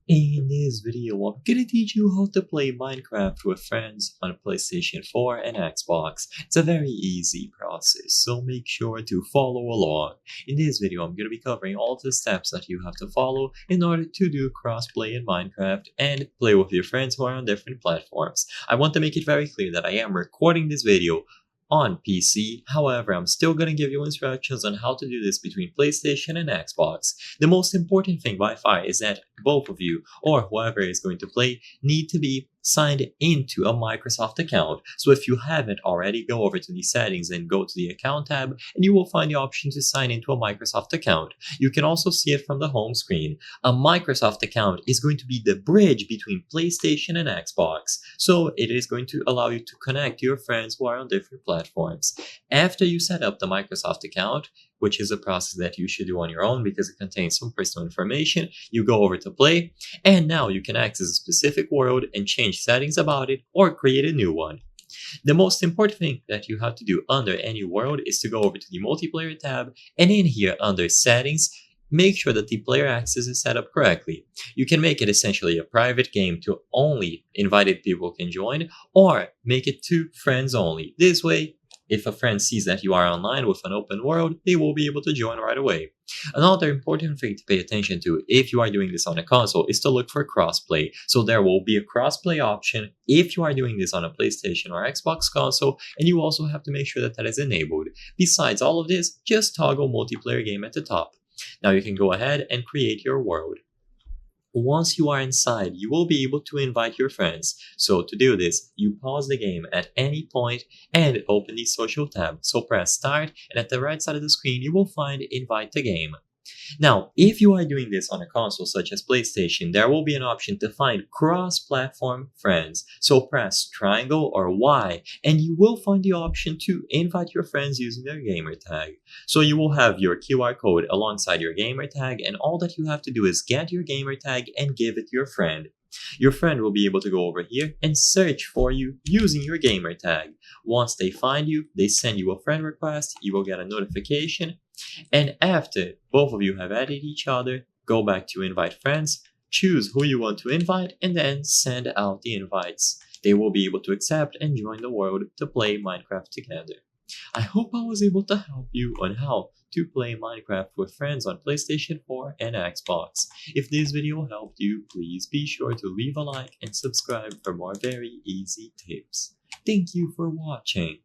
In this video, I'm gonna teach you how to play Minecraft with friends on PlayStation 4 and Xbox. It's a very easy process, so make sure to follow along. In this video, I'm gonna be covering all of the steps that you have to follow in order to do crossplay in Minecraft and play with your friends who are on different platforms. I want to make it very clear that I am recording this video on PC. However, I'm still going to give you instructions on how to do this between PlayStation and Xbox. The most important thing by far is that both of you, or whoever is going to play, need to be signed into a Microsoft account. So if you haven't already, go over to the settings and go to the account tab, and you will find the option to sign into a Microsoft account. You can also see it from the home screen. A Microsoft account is going to be the bridge between PlayStation and Xbox. So it is going to allow you to connect to your friends who are on different platforms. After you set up the Microsoft account, which is a process that you should do on your own because it contains some personal information, you go over to play, and now you can access a specific world and change settings about it or create a new one. The most important thing that you have to do under any world is to go over to the multiplayer tab, and in here under settings, make sure that the player access is set up correctly. You can make it essentially a private game to only invited people can join, or make it to friends only. This way, if a friend sees that you are online with an open world, they will be able to join right away. Another important thing to pay attention to if you are doing this on a console is to look for crossplay. So there will be a crossplay option if you are doing this on a PlayStation or Xbox console, and you also have to make sure that that is enabled. Besides all of this, just toggle multiplayer game at the top. Now you can go ahead and create your world. Once you are inside, you will be able to invite your friends. So to do this, you pause the game at any point and open the social tab. So press start, and at the right side of the screen, you will find invite to game. Now, if you are doing this on a console such as PlayStation, there will be an option to find cross-platform friends. So press triangle or Y, and you will find the option to invite your friends using their gamer tag. So you will have your QR code alongside your gamer tag, and all that you have to do is get your gamer tag and give it to your friend. Your friend will be able to go over here and search for you using your gamer tag. Once they find you, they send you a friend request, you will get a notification, and after both of you have added each other, go back to invite friends, choose who you want to invite, and then send out the invites. They will be able to accept and join the world to play Minecraft together. I hope I was able to help you on how to play Minecraft with friends on PlayStation 4 and Xbox. If this video helped you, please be sure to leave a like and subscribe for more very easy tips. Thank you for watching.